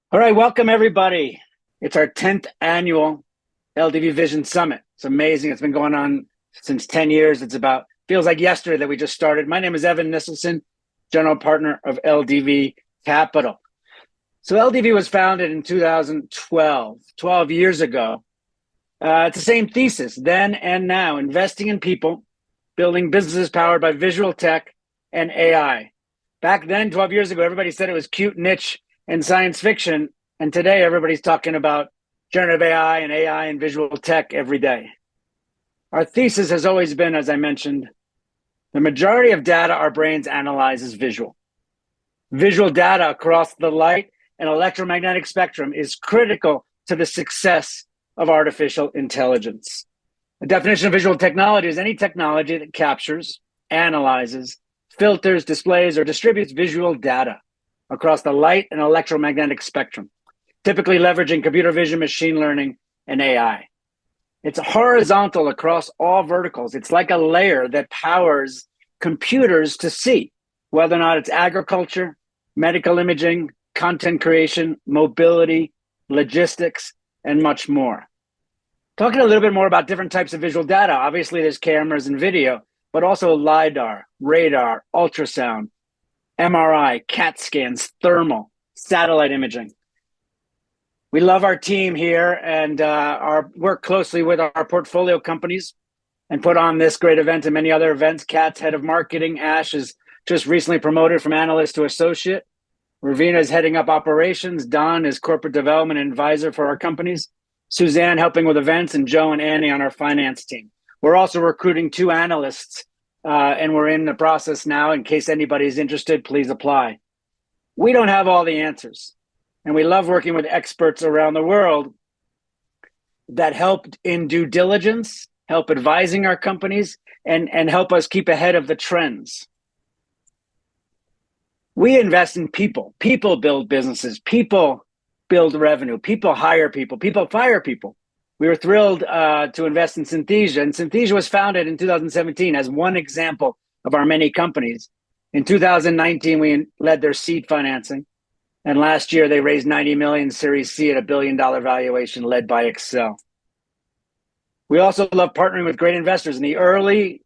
All right, welcome everybody. It's our 10th annual LDV Vision Summit. It's amazing. It's been going on since 10 years. Feels like yesterday that we just started. My name is Evan Nisselson, general partner of LDV Capital. So LDV was founded in 2012, 12 years ago. It's the same thesis then and now, investing in people, building businesses powered by visual tech and AI. Back then, 12 years ago, everybody said it was cute, niche, and science fiction. And today, everybody's talking about generative AI and visual tech every day. Our thesis has always been, as I mentioned, the majority of data our brains analyze is visual. Visual data across the light and electromagnetic spectrum is critical to the success of artificial intelligence. The definition of visual technology is any technology that captures, analyzes, filters, displays, or distributes visual data across the light and electromagnetic spectrum, typically leveraging computer vision, machine learning, and AI. It's horizontal across all verticals. It's like a layer that powers computers to see whether or not it's agriculture, medical imaging, content creation, mobility, logistics, and much more. Talking a little bit more about different types of visual data. Obviously, there's cameras and video, but also LiDAR, radar, ultrasound, MRI, CAT scans, thermal, satellite imaging. We love our team here and work closely with our portfolio companies and put on this great event and many other events. Kat's head of marketing. Ash is just recently promoted from analyst to associate. Ravina is heading up operations. Don is corporate development advisor for our companies. Suzanne helping with events, and Joe and Annie on our finance team. We're also recruiting 2 analysts, and we're in the process now. In case anybody's interested, please apply. We don't have all the answers, and we love working with experts around the world that help in due diligence, help advising our companies, and help us keep ahead of the trends. We invest in people. People build businesses. People build revenue. People hire people. People fire people. We were thrilled to invest in Synthesia, and Synthesia was founded in 2017 as one example of our many companies. In 2019, we led their seed financing, and last year they raised 90 million Series C at $1 billion valuation, led by Excel. We also love partnering with great investors in the early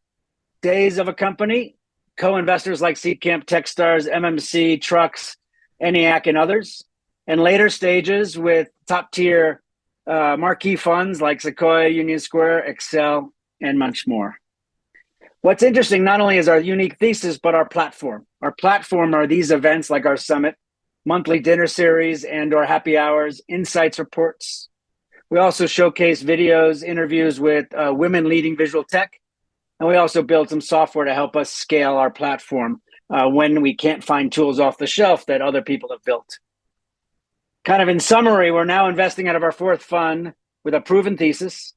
days of a company, co-investors like Seedcamp, Techstars, MMC, Trucks, ENIAC, and others. And later stages with top-tier marquee funds like Sequoia, Union Square, Excel, and much more. What's interesting not only is our unique thesis, but our platform. Our platform are these events like our summit, monthly dinner series and or happy hours, insights reports. We also showcase videos, interviews with women leading visual tech. And we also build some software to help us scale our platform when we can't find tools off the shelf that other people have built. Kind of in summary, we're now investing out of our 4th fund with a proven thesis.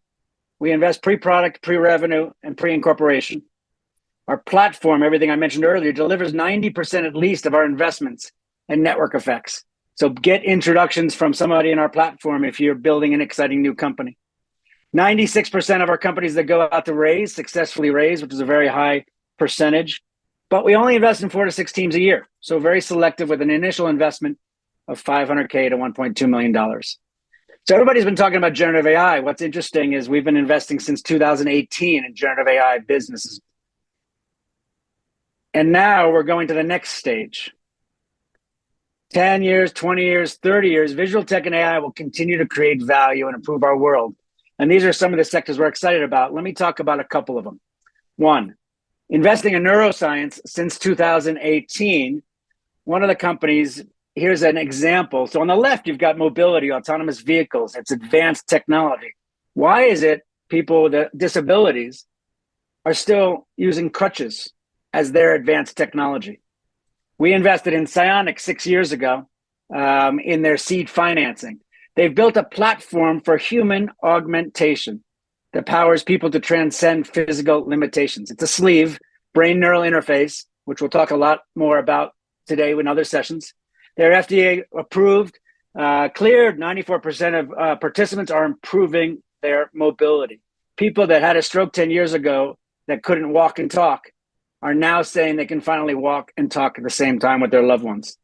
We invest pre-product, pre-revenue, and pre-incorporation. Our platform, everything I mentioned earlier, delivers 90% at least of our investments and network effects. So get introductions from somebody in our platform if you're building an exciting new company. 96% of our companies that go out to raise successfully raise, which is a very high percentage. But we only invest in 4 to 6 teams a year. So very selective with an initial investment of $500K to $1.2 million. So everybody's been talking about generative AI. What's interesting is we've been investing since 2018 in generative AI businesses. And now we're going to the next stage. 10 years, 20 years, 30 years, visual tech and AI will continue to create value and improve our world. And these are some of the sectors we're excited about. Let me talk about a couple of them. 1, investing in neuroscience since 2018. One of the companies, here's an example. So on the left, you've got mobility, autonomous vehicles. It's advanced technology. Why is it people with disabilities are still using crutches as their advanced technology? We invested in Psionic 6 years ago in their seed financing. They've built a platform for human augmentation that powers people to transcend physical limitations. It's a sleeve, brain neural interface, which we'll talk a lot more about today in other sessions. They're FDA approved, cleared. 94% of participants are improving their mobility. People that had a stroke 10 years ago that couldn't walk and talk are now saying they can finally walk and talk at the same time with their loved ones.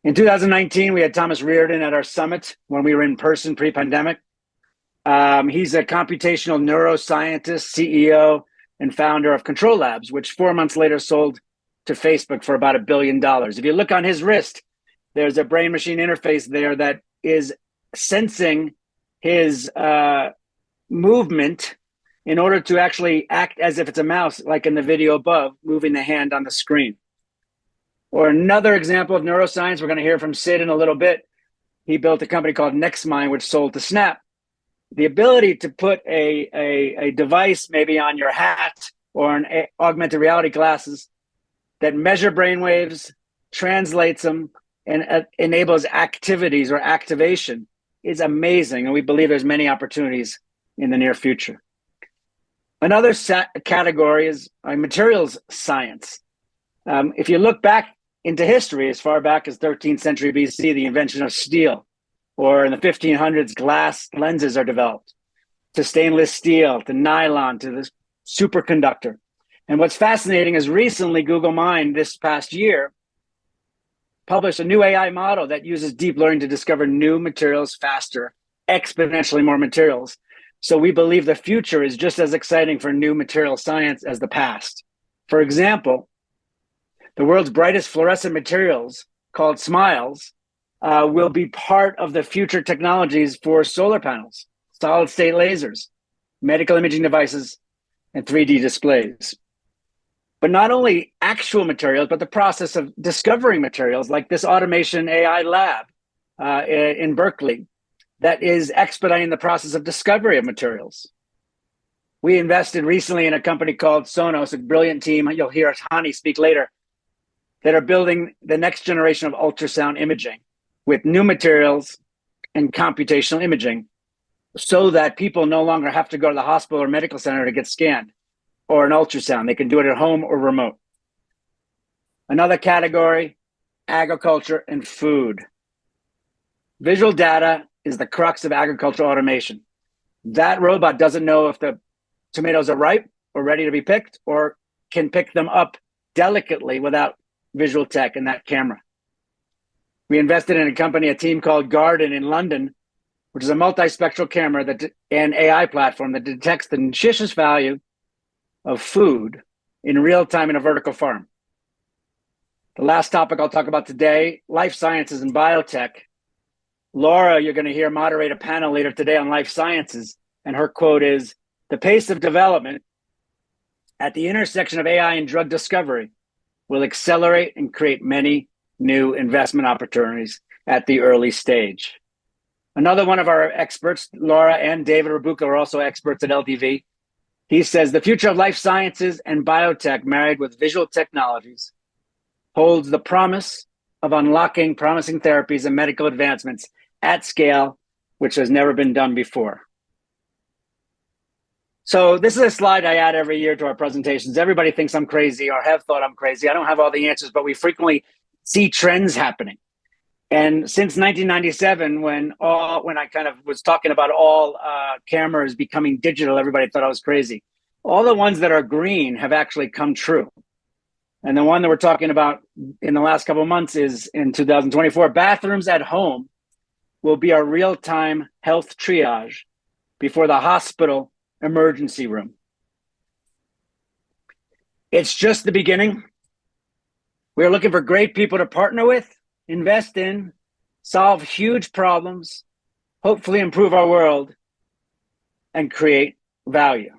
In 2019, we had Thomas Reardon at our summit when we were in person pre-pandemic. He's a computational neuroscientist, CEO, and founder of Control Labs, which 4 months later sold to Facebook for about $1 billion. If you look on his wrist, there's a brain-machine interface there that is sensing his movement in order to actually act as if it's a mouse, like in the video above, moving the hand on the screen. Or another example of neuroscience, we're going to hear from Sid in a little bit. He built a company called NextMind, which sold to Snap. The ability to put a device maybe on your hat or an augmented reality glasses that measure brainwaves, translates them, and enables activities or activation is amazing. And we believe there's many opportunities in the near future. Another category is materials science. If you look back into history, as far back as 13th century BC, the invention of steel, or in the 1500s, glass lenses are developed, to stainless steel, to nylon, to the superconductor. And what's fascinating is recently Google Mind this past year published a new AI model that uses deep learning to discover new materials faster, exponentially more materials. So we believe the future is just as exciting for new material science as the past. For example, the world's brightest fluorescent materials, called SMILES, will be part of the future technologies for solar panels, solid-state lasers, medical imaging devices, and 3D displays. But not only actual materials, but the process of discovering materials, like this automation AI lab in Berkeley that is expediting the process of discovery of materials. We invested recently in a company called Sonos, a brilliant team, you'll hear Hani speak later, that are building the next generation of ultrasound imaging with new materials and computational imaging so that people no longer have to go to the hospital or medical center to get scanned or an ultrasound. They can do it at home or remote. Another category, agriculture and food. Visual data is the crux of agricultural automation. That robot doesn't know if the tomatoes are ripe or ready to be picked, or can pick them up delicately without visual tech and that camera. We invested in a team called Garden in London, which is a multispectral camera and AI platform that detects the nutritious value of food in real time in a vertical farm. The last topic I'll talk about today, life sciences and biotech. Laura, you're going to hear moderate a panel later today on life sciences, and her quote is, "The pace of development at the intersection of AI and drug discovery will accelerate and create many new investment opportunities at the early stage." Another one of our experts, Laura and David Rabuka, are also experts at LDV. He says, "The future of life sciences and biotech married with visual technologies holds the promise of unlocking promising therapies and medical advancements at scale, which has never been done before." So this is a slide I add every year to our presentations. Everybody thinks I'm crazy or have thought I'm crazy. I don't have all the answers, but we frequently see trends happening. And since 1997, when I kind of was talking about all cameras becoming digital, everybody thought I was crazy. All the ones that are green have actually come true. And the one that we're talking about in the last couple of months is in 2024, bathrooms at home will be a real-time health triage before the hospital emergency room. It's just the beginning. We're looking for great people to partner with, invest in, solve huge problems, hopefully improve our world, and create value.